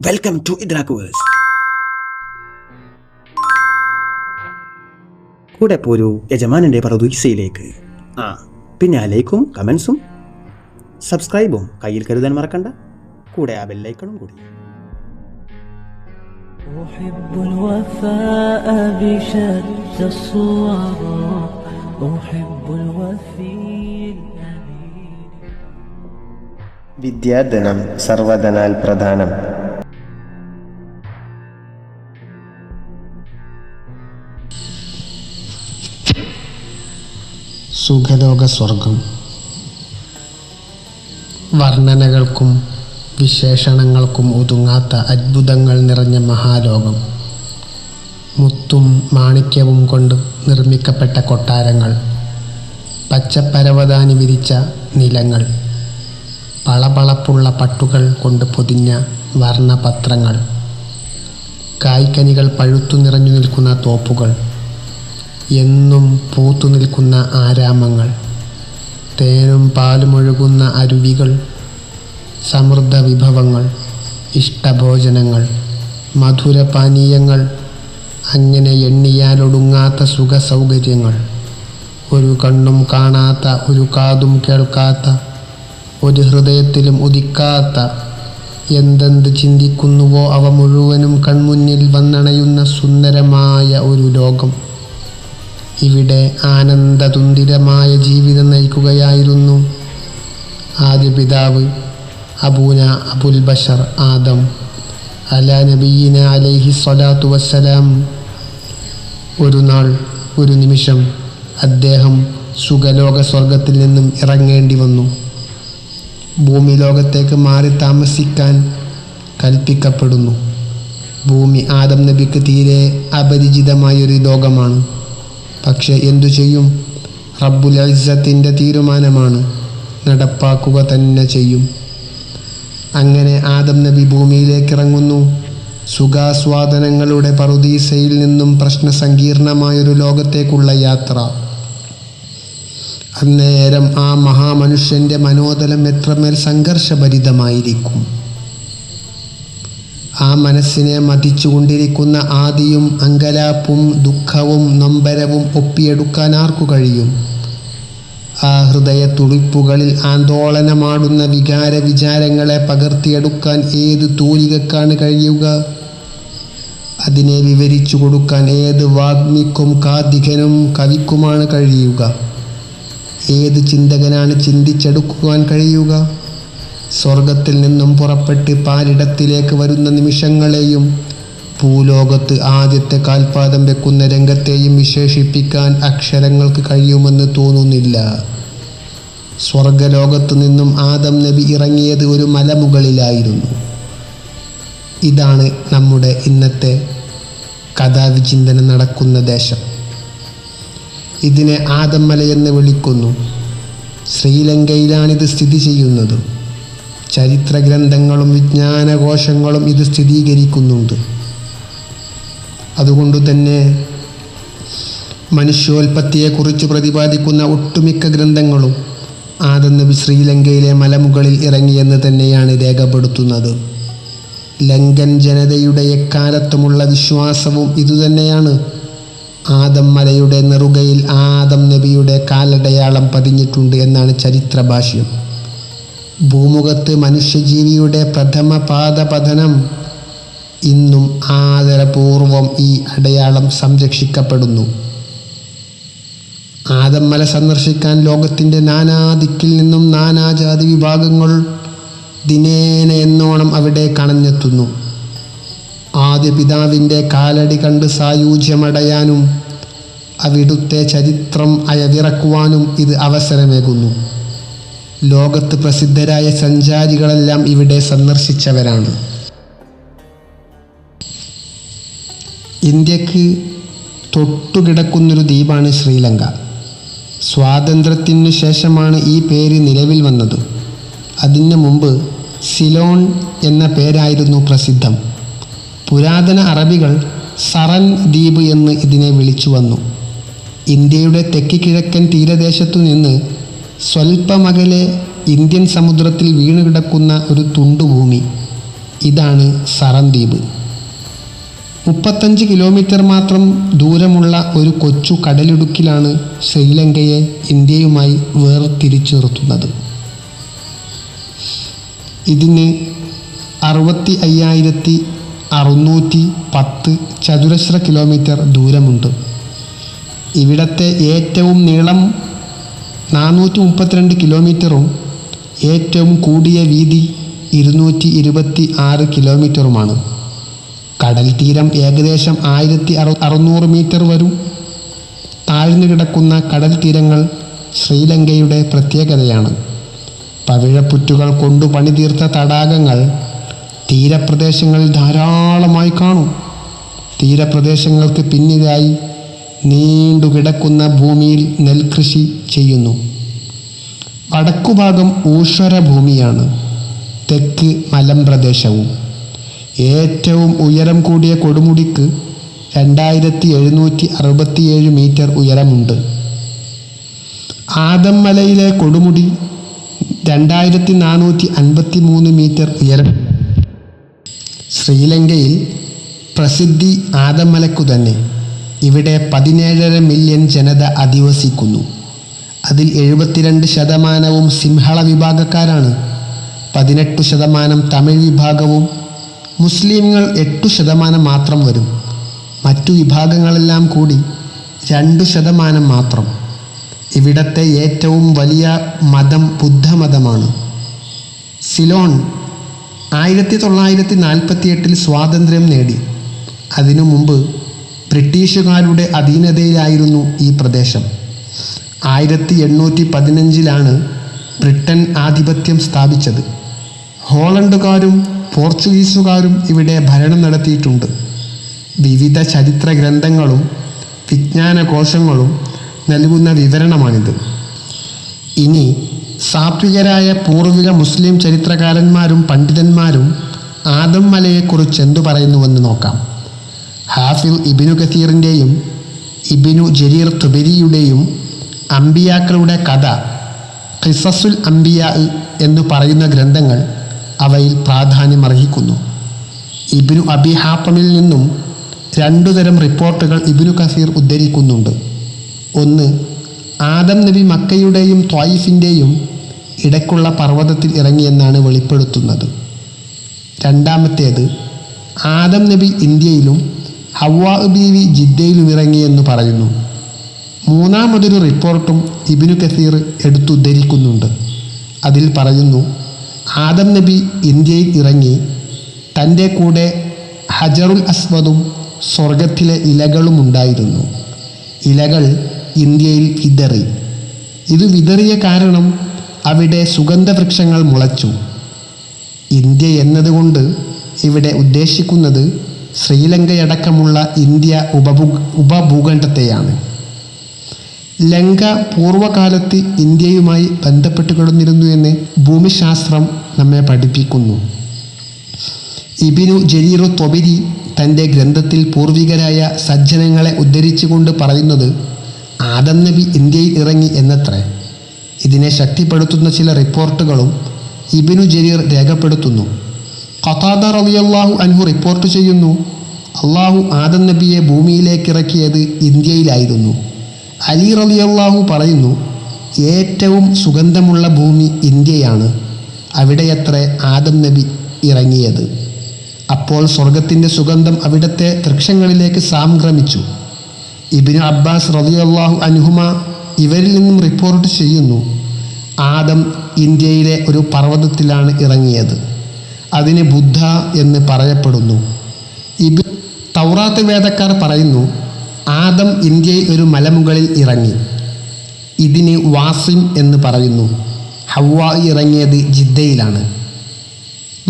Welcome to ഇദ്രാക്കുവേഴ്സ്. കൂടെ പോരൂ യജമാനന്റെ പറുദീസയിലേക്ക്. പിന്നെ ആ ലൈക്കും കമൻസും സബ്സ്ക്രൈബും കയ്യിൽ കരുതാൻ മറക്കണ്ട. കൂടെ ആ ബെല്ലൈക്കണും കൂടി. വിദ്യാധനം സർവധനാൽ പ്രധാനം. സുഖലോക സ്വർഗം. വർണ്ണനകൾക്കും വിശേഷണങ്ങൾക്കും ഒതുങ്ങാത്ത അത്ഭുതങ്ങൾ നിറഞ്ഞ മഹാലോകം. മുത്തും മാണിക്യവും കൊണ്ട് നിർമ്മിക്കപ്പെട്ട കൊട്ടാരങ്ങൾ, പച്ചപ്പരവതാനി വിരിച്ച നിലങ്ങൾ, പളപളപ്പുള്ള പട്ടുകൾ കൊണ്ട് പൊതിഞ്ഞ വർണ്ണപത്രങ്ങൾ, കായ്ക്കനികൾ പഴുത്തു നിറഞ്ഞു നിൽക്കുന്ന തോപ്പുകൾ, എന്നും പൂത്തു നിൽക്കുന്ന ആരാമങ്ങൾ, തേനും പാലുമൊഴുകുന്ന അരുവികൾ, സമൃദ്ധ വിഭവങ്ങൾ, ഇഷ്ടഭോജനങ്ങൾ, മധുരപാനീയങ്ങൾ, അങ്ങനെ എണ്ണിയാലൊടുങ്ങാത്ത സുഖ സൗകര്യങ്ങൾ, ഒരു കണ്ണും കാണാത്ത, ഒരു കാതും കേൾക്കാത്ത, ഒരു ഹൃദയത്തിലും ഉദിക്കാത്ത, എന്തെന്ത് ചിന്തിക്കുന്നുവോ അവ മുഴുവനും കൺമുന്നിൽ വന്നണയുന്ന സുന്ദരമായ ഒരു ലോകം. ഇവിടെ ആനന്ദതുന്തിരമായ ജീവിതം നയിക്കുകയായിരുന്നു ആദ്യ പിതാവ് അബൂന അബുൽ ബഷർ ആദം അലാ നബിയിന അലൈഹി സ്വലാത്തു വസ്സലാം. ഒരു നാൾ, ഒരു നിമിഷം അദ്ദേഹം സുഖലോക സ്വർഗത്തിൽ നിന്നും ഇറങ്ങേണ്ടി വന്നു. ഭൂമി ലോകത്തേക്ക് മാറി താമസിക്കാൻ കൽപ്പിക്കപ്പെടുന്നു. ഭൂമി ആദം നബിക്ക് തീരെ അപരിചിതമായൊരു ലോകമാണ്. പക്ഷെ എന്തു ചെയ്യും? റബ്ബുൽ ഇസ്സത്തിൻ്റെ തീരുമാനമാണ്, നടപ്പാക്കുക തന്നെ ചെയ്യും. അങ്ങനെ ആദം നബി ഭൂമിയിലേക്ക് ഇറങ്ങുന്നു. സുഖാസ്വാദനങ്ങളുടെ പറുദീസയിൽ നിന്നും പ്രശ്നസങ്കീർണമായൊരു ലോകത്തേക്കുള്ള യാത്ര. അന്നേരം ആ മഹാമനുഷ്യൻ്റെ മനോതലം എത്രമേൽ സംഘർഷഭരിതമായിരിക്കും. ആ മനസ്സിനെ മതിച്ചുകൊണ്ടിരിക്കുന്ന ആദിയും അങ്കലാപ്പും ദുഃഖവും നൊമ്പരവും ഒപ്പിയെടുക്കാൻ ആർക്കു കഴിയും? ആ ഹൃദയ തുടിപ്പുകളിൽ ആന്തോളനമാടുന്ന വികാര വിചാരങ്ങളെ പകർത്തിയെടുക്കാൻ ഏത് തൂലികക്കാണ് കഴിയുക? അതിനെ വിവരിച്ചു കൊടുക്കാൻ ഏത് വാഗ്മിക്കും കാതികനും കവിക്കുമാണ് കഴിയുക? ഏത് ചിന്തകനാണ് ചിന്തിച്ചെടുക്കുവാൻ കഴിയുക? സ്വർഗത്തിൽ നിന്നും പുറപ്പെട്ട് പാരിടത്തിലേക്ക് വരുന്ന നിമിഷങ്ങളെയും ഭൂലോകത്ത് ആദ്യത്തെ കാൽപാദം വെക്കുന്ന രംഗത്തെയും വിശേഷിപ്പിക്കാൻ അക്ഷരങ്ങൾക്ക് കഴിയുമെന്ന് തോന്നുന്നില്ല. സ്വർഗലോകത്തു നിന്നും ആദം നബി ഇറങ്ങിയത് ഒരു മലമുകളിലായിരുന്നു. ഇതാണ് നമ്മുടെ ഇന്നത്തെ കഥാവിചിന്തനം നടക്കുന്ന ദേശം. ഇതിനെ ആദം മലയെന്ന് വിളിക്കുന്നു. ശ്രീലങ്കയിലാണിത് സ്ഥിതി ചെയ്യുന്നത്. ചരിത്ര ഗ്രന്ഥങ്ങളും വിജ്ഞാനകോശങ്ങളും ഇത് സ്ഥിരീകരിക്കുന്നുണ്ട്. അതുകൊണ്ടുതന്നെ മനുഷ്യോൽപത്തിയെക്കുറിച്ച് പ്രതിപാദിക്കുന്ന ഒട്ടുമിക്ക ഗ്രന്ഥങ്ങളും ആദം നബി ശ്രീലങ്കയിലെ മലമുകളിൽ ഇറങ്ങിയെന്ന് തന്നെയാണ് രേഖപ്പെടുത്തുന്നത്. ലങ്കൻ ജനതയുടെ എക്കാലത്തുമുള്ള വിശ്വാസവും ഇതുതന്നെയാണ്. ആദം മലയുടെ നെറുകയിൽ ആദം നബിയുടെ കാലടയാളം പതിഞ്ഞിട്ടുണ്ട് എന്നാണ് ചരിത്രഭാഷ്യം. ഭൂമുഖത്ത് മനുഷ്യജീവിയുടെ പ്രഥമ പാദപതനം ഇന്നും ആദരപൂർവം ഈ അടയാളം സംരക്ഷിക്കപ്പെടുന്നു. ആദം മല സന്ദർശിക്കാൻ ലോകത്തിൻ്റെ നാനാദിക്കിൽ നിന്നും നാനാജാതി വിഭാഗങ്ങൾ ദിനേന എന്നോണം അവിടെ കണഞ്ഞെത്തുന്നു. ആദ്യ പിതാവിൻ്റെ കാലടി കണ്ട് സായൂജ്യമടയാനും അവിടുത്തെ ചരിത്രം അയവിറക്കുവാനും ഇത് അവസരമേകുന്നു. ലോകത്ത് പ്രസിദ്ധരായ സഞ്ചാരികളെല്ലാം ഇവിടെ സന്ദർശിച്ചവരാണ്. ഇന്ത്യക്ക് തൊട്ടുകിടക്കുന്നൊരു ദ്വീപാണ് ശ്രീലങ്ക. സ്വാതന്ത്ര്യത്തിനു ശേഷമാണ് ഈ പേര് നിലവിൽ വന്നത്. അതിനു മുമ്പ് സിലോൺ എന്ന പേരായിരുന്നു പ്രസിദ്ധം. പുരാതന അറബികൾ സറൻ ദ്വീപ് എന്ന് ഇതിനെ വിളിച്ചു വന്നു. ഇന്ത്യയുടെ തെക്ക് കിഴക്കൻ തീരദേശത്തു നിന്ന് സ്വൽപ്പമകലെ ഇന്ത്യൻ സമുദ്രത്തിൽ വീണുകിടക്കുന്ന ഒരു തുണ്ടുഭൂമി. ഇതാണ് സറൻ ദ്വീപ്. 35 കിലോമീറ്റർ മാത്രം ദൂരമുള്ള ഒരു കൊച്ചു കടലിടുക്കിലാണ് ശ്രീലങ്കയെ ഇന്ത്യയുമായി വേർതിരിച്ചു നിർത്തുന്നത്. ഇതിന് 65,610 ചതുരശ്ര കിലോമീറ്റർ ദൂരമുണ്ട്. ഇവിടത്തെ ഏറ്റവും നീളം 432 കിലോമീറ്ററും ഏറ്റവും കൂടിയ വീതി 226 കിലോമീറ്ററുമാണ്. കടൽ തീരം ഏകദേശം 1600 മീറ്റർ വരും. താഴ്ന്നു കിടക്കുന്ന കടൽ തീരങ്ങൾ ശ്രീലങ്കയുടെ പ്രത്യേകതയാണ്. പവിഴപ്പുറ്റുകൾ കൊണ്ട് പണിതീർത്ത തടാകങ്ങൾ തീരപ്രദേശങ്ങളിൽ ധാരാളമായി കാണും. തീരപ്രദേശങ്ങൾക്ക് പിന്നിലായി നീണ്ടുകിടക്കുന്ന ഭൂമിയിൽ നെൽകൃഷി ചെയ്യുന്നു. വടക്കുഭാഗം ഊഷര ഭൂമിയാണ്, തെക്ക് മലമ്പ്രദേശവും. ഏറ്റവും ഉയരം കൂടിയ കൊടുമുടിക്ക് 2767 മീറ്റർ ഉയരമുണ്ട്. ആദം മലയിലെ കൊടുമുടി 2453 മീറ്റർ ഉയരം. ശ്രീലങ്കയിൽ പ്രസിദ്ധി ആദം മലക്കു തന്നെ. ഇവിടെ 17.5 മില്യൺ ജനത അധിവസിക്കുന്നു. അതിൽ 72% സിംഹള വിഭാഗക്കാരാണ്. 18% തമിഴ് വിഭാഗവും മുസ്ലിങ്ങൾ 8% മാത്രം വരും. മറ്റു വിഭാഗങ്ങളെല്ലാം കൂടി 2% മാത്രം. ഇവിടത്തെ ഏറ്റവും വലിയ മതം ബുദ്ധമതമാണ്. സിലോൺ 1948 സ്വാതന്ത്ര്യം നേടി. അതിനു മുമ്പ് ബ്രിട്ടീഷുകാരുടെ അധീനതയിലായിരുന്നു ഈ പ്രദേശം. 1815 ബ്രിട്ടൻ ആധിപത്യം സ്ഥാപിച്ചത്. ഹോളണ്ടുകാരും പോർച്ചുഗീസുകാരും ഇവിടെ ഭരണം നടത്തിയിട്ടുണ്ട്. വിവിധ ചരിത്ര ഗ്രന്ഥങ്ങളും വിജ്ഞാനകോശങ്ങളും നൽകുന്ന വിവരണമാണിത്. ഇനി സാത്വികരായ പൂർവിക മുസ്ലിം ചരിത്രകാരന്മാരും പണ്ഡിതന്മാരും ആദം മലയെക്കുറിച്ച് എന്തു പറയുന്നുവെന്ന് നോക്കാം. ഹാഫിൽ ഇബ്നു കസീറിൻ്റെയും ഇബ്നു ജരീർ തുബരിയുടെയും അംബിയാക്കളുടെ കഥ ഖിസസുൽ അംബിയ എന്നു പറയുന്ന ഗ്രന്ഥങ്ങൾ അവയിൽ പ്രാധാന്യമർഹിക്കുന്നു. ഇബ്നു അബി ഹാത്തമിൽ നിന്നും 2 തരം റിപ്പോർട്ടുകൾ ഇബ്നു കസീർ ഉദ്ധരിക്കുന്നുണ്ട്. ഒന്ന്, ആദം നബി മക്കയുടെയും ത്വായിഫിൻ്റെയും ഇടയ്ക്കുള്ള പർവ്വതത്തിൽ ഇറങ്ങിയെന്നാണ് വെളിപ്പെടുത്തുന്നത്. രണ്ടാമത്തേത്, ആദം നബി ഇന്ത്യയിലും ഹവ്വാ ബീവി ജിദ്ദയിലും ഇറങ്ങിയെന്ന് പറയുന്നു. മൂന്നാമതൊരു റിപ്പോർട്ടും ഇബ്നു കസീർ എടുത്തുദ്ധരിക്കുന്നുണ്ട്. അതിൽ പറയുന്നു, ആദം നബി ഇന്ത്യയിൽ ഇറങ്ങി തൻ്റെ കൂടെ ഹജറുൽ അസ്വദും സ്വർഗത്തിലെ ഇലകളും ഉണ്ടായിരുന്നു. ഇലകൾ ഇന്ത്യയിൽ വിതറി. ഇത് വിതറിയ കാരണം അവിടെ സുഗന്ധവൃക്ഷങ്ങൾ മുളച്ചു. ഇന്ത്യ എന്നതുകൊണ്ട് ഇവിടെ ഉദ്ദേശിക്കുന്നത് ശ്രീലങ്കയടക്കമുള്ള ഇന്ത്യ ഉപഭൂഖണ്ഡത്തെയാണ്. ലങ്ക പൂർവ്വകാലത്ത് ഇന്ത്യയുമായി ബന്ധപ്പെട്ട് കിടന്നിരുന്നു എന്ന് ഭൂമിശാസ്ത്രം നമ്മെ പഠിപ്പിക്കുന്നു. ഇബ്നു ജരീർ ത്വബരി തൻ്റെ ഗ്രന്ഥത്തിൽ പൂർവികരായ സജ്ജനങ്ങളെ ഉദ്ധരിച്ചുകൊണ്ട് പറയുന്നത് ആദം നബി ഇന്ത്യയിൽ ഇറങ്ങി എന്നത്രേ. ഇതിനെ ശക്തിപ്പെടുത്തുന്ന ചില റിപ്പോർട്ടുകളും ഇബ്നു ജരീർ രേഖപ്പെടുത്തുന്നു. ഖതാദ റളിയല്ലാഹു അൻഹു റിപ്പോർട്ട് ചെയ്യുന്നു, അള്ളാഹു ആദം നബിയെ ഭൂമിയിലേക്ക് ഇറക്കിയത് ഇന്ത്യയിലായിരുന്നു. അലി റളിയല്ലാഹു പറയുന്നു, ഏറ്റവും സുഗന്ധമുള്ള ഭൂമി ഇന്ത്യയാണ്, അവിടെയത്രേ ആദം നബി ഇറങ്ങിയത്. അപ്പോൾ സ്വർഗത്തിൻ്റെ സുഗന്ധം അവിടുത്തെ വൃക്ഷങ്ങളിലേക്ക് സംക്രമിച്ചു. ഇബ്നു അബ്ബാസ് റളിയല്ലാഹു അൻഹുമ ഇവരിൽ നിന്നും റിപ്പോർട്ട് ചെയ്യുന്നു, ആദം ഇന്ത്യയിലെ ഒരു പർവ്വതത്തിലാണ് ഇറങ്ങിയത്. അതിന് ബുദ്ധ എന്ന് പറയപ്പെടുന്നു. തൗറാത്ത് വേദക്കാർ പറയുന്നു, ആദം ഇന്ത്യയിൽ ഒരു മലമുകളിൽ ഇറങ്ങി. ഇതിന് വാസിം എന്ന് പറയുന്നു. ഹവ്വ ഇറങ്ങിയത് ജിദ്ദയിലാണ്.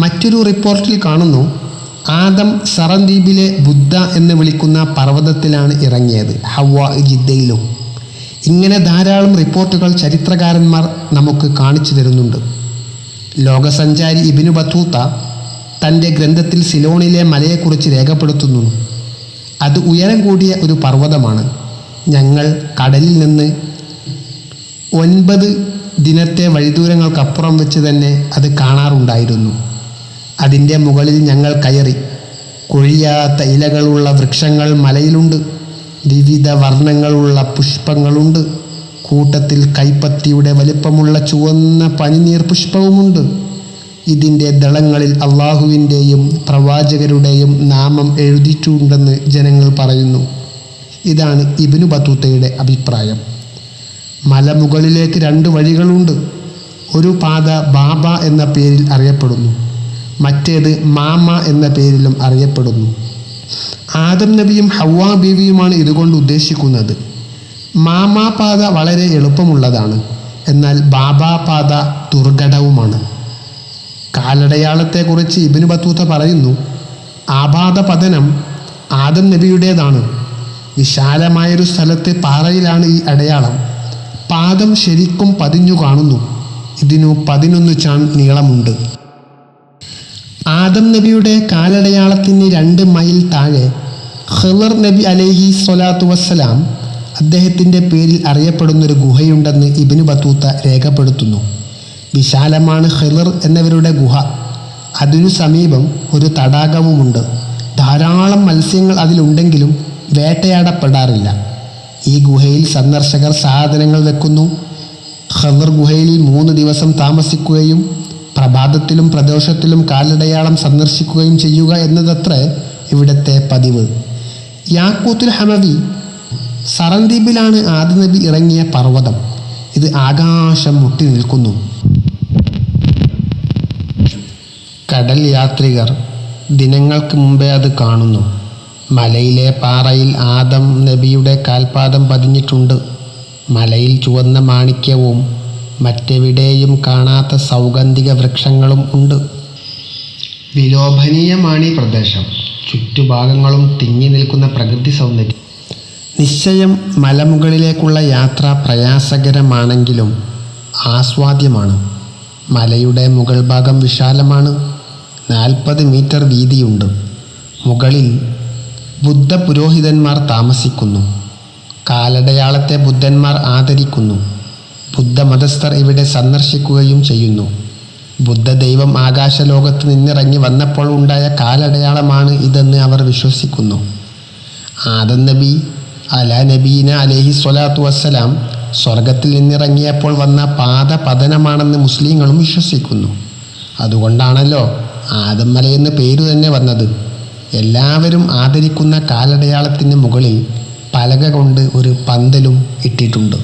മറ്റൊരു റിപ്പോർട്ടിൽ കാണുന്നു, ആദം സറൻ ദ്വീപിലെ ബുദ്ധ എന്ന് വിളിക്കുന്ന പർവ്വതത്തിലാണ് ഇറങ്ങിയത്, ഹവ്വ ജിദ്ദയിലും. ഇങ്ങനെ ധാരാളം റിപ്പോർട്ടുകൾ ചരിത്രകാരന്മാർ നമുക്ക് കാണിച്ചു തരുന്നുണ്ട്. ലോകസഞ്ചാരി ഇബ്നു ബത്തൂത്ത തൻ്റെ ഗ്രന്ഥത്തിൽ സിലോണിലെ മലയെക്കുറിച്ച് രേഖപ്പെടുത്തുന്നു. അത് ഉയരം കൂടിയ ഒരു പർവ്വതമാണ്. ഞങ്ങൾ കടലിൽ നിന്ന് 9 ദിനത്തെ വഴിദൂരങ്ങൾക്കപ്പുറം വെച്ച് തന്നെ അത് കാണാറുണ്ടായിരുന്നു. അതിൻ്റെ മുകളിൽ ഞങ്ങൾ കയറി. കൊഴിയാത്ത ഇലകളുള്ള വൃക്ഷങ്ങൾ മലയിലുണ്ട്. വിവിധ വർണ്ണങ്ങളുള്ള പുഷ്പങ്ങളുണ്ട്. കൂട്ടത്തിൽ കൈപ്പത്തിയുടെ വലിപ്പമുള്ള ചുവന്ന പനിനീർ പുഷ്പവുമുണ്ട്. ഇതിൻ്റെ ദളങ്ങളിൽ അള്ളാഹുവിൻ്റെയും പ്രവാചകരുടെയും നാമം എഴുതിയിട്ടുണ്ടെന്ന് ജനങ്ങൾ പറയുന്നു. ഇതാണ് ഇബ്നു ബത്തൂത്തയുടെ അഭിപ്രായം. മലമുകളിലേക്ക് 2 വഴികളുണ്ട്. ഒരു പാത ബാബ എന്ന പേരിൽ അറിയപ്പെടുന്നു, മറ്റേത് മാമ എന്ന പേരിലും അറിയപ്പെടുന്നു. ആദം നബിയും ഹവ്വാ ബീവിയുമാണ് ഇതുകൊണ്ട് ഉദ്ദേശിക്കുന്നത്. മാമാ പാത വളരെ എളുപ്പമുള്ളതാണ്, എന്നാൽ ബാബാ പാത ദുർഘടവുമാണ്. കാലടയാളത്തെക്കുറിച്ച് ഇബ്നു ബത്തൂത്ത പറയുന്നു, ആപാത പതനം ആദം നബിയുടേതാണ്. വിശാലമായൊരു സ്ഥലത്തെ പാറയിലാണ് ഈ അടയാളം. പാദം ശരിക്കും പതിഞ്ഞു കാണുന്നു. ഇതിനു 11 ചാൺ നീളമുണ്ട്. ആദം നബിയുടെ കാലടയാളത്തിന് 2 മൈൽ താഴെ ഖിളർ നബി അലൈഹി സ്വലാത്തു വസ്സലാം അദ്ദേഹത്തിൻ്റെ പേരിൽ അറിയപ്പെടുന്നൊരു ഗുഹയുണ്ടെന്ന് ഇബ്നു ബത്തൂത്ത രേഖപ്പെടുത്തുന്നു. വിശാലമാണ് ഖിളർ എന്നവരുടെ ഗുഹ. അതിനു സമീപം ഒരു തടാകവുമുണ്ട്. ധാരാളം മത്സ്യങ്ങൾ അതിലുണ്ടെങ്കിലും വേട്ടയാടപ്പെടാറില്ല. ഈ ഗുഹയിൽ സന്ദർശകർ സാധനങ്ങൾ വെക്കുന്നു. ഖിളർ ഗുഹയിൽ 3 ദിവസം താമസിക്കുകയും പ്രഭാതത്തിലും പ്രദോഷത്തിലും കാലടയാളം സന്ദർശിക്കുകയും ചെയ്യുക എന്നതത്രേ ഇവിടുത്തെ പതിവ്. യാക്കൂത്തുൽ ഹമവി സറൻ ദ്വീപിലാണ് ആദം നബി ഇറങ്ങിയ പർവ്വതം. ഇത് ആകാശം മുട്ടി നിൽക്കുന്നു. കടൽ യാത്രികർ ദിനങ്ങൾക്ക് മുമ്പേ അത് കാണുന്നു. മലയിലെ പാറയിൽ ആദം നബിയുടെ കാൽപാദം പതിഞ്ഞിട്ടുണ്ട്. മലയിൽ ചുവന്ന മാണിക്യവും മറ്റെവിടെയും കാണാത്ത സൗഗന്ധിക വൃക്ഷങ്ങളും ഉണ്ട്. വിലോഭനീയമാണ് ഈ പ്രദേശം. ചുറ്റുഭാഗങ്ങളും തിങ്ങി നിൽക്കുന്ന പ്രകൃതി സൗന്ദര്യം. നിശ്ചയം മലമുകളിലേക്കുള്ള യാത്ര പ്രയാസകരമാണെങ്കിലും ആസ്വാദ്യമാണ്. മലയുടെ മുകൾ ഭാഗം വിശാലമാണ്. 40 മീറ്റർ വീതിയുണ്ട്. മുകളിൽ ബുദ്ധ പുരോഹിതന്മാർ താമസിക്കുന്നു. കാലടയാളത്തെ ബുദ്ധന്മാർ ആദരിക്കുന്നു. ബുദ്ധമതസ്ഥർ ഇവിടെ സന്ദർശിക്കുകയും ചെയ്യുന്നു. ബുദ്ധ ദൈവം ആകാശലോകത്ത് നിന്നിറങ്ങി വന്നപ്പോൾ ഉണ്ടായ കാലടയാളമാണ് ഇതെന്ന് അവർ വിശ്വസിക്കുന്നു. ആദം നബി അലാ നബീന അലൈഹി സ്വലാത്തു വസ്സലാം സ്വർഗത്തിൽ നിന്നിറങ്ങിയപ്പോൾ വന്ന പാത പതനമാണെന്ന് മുസ്ലിങ്ങളും വിശ്വസിക്കുന്നു. അതുകൊണ്ടാണല്ലോ ആദം മലയെന്ന് പേരു തന്നെ വന്നത്. എല്ലാവരും ആദരിക്കുന്ന കാലടയാളത്തിന് മുകളിൽ പലക കൊണ്ട് ഒരു പന്തലും ഇട്ടിട്ടുണ്ട്.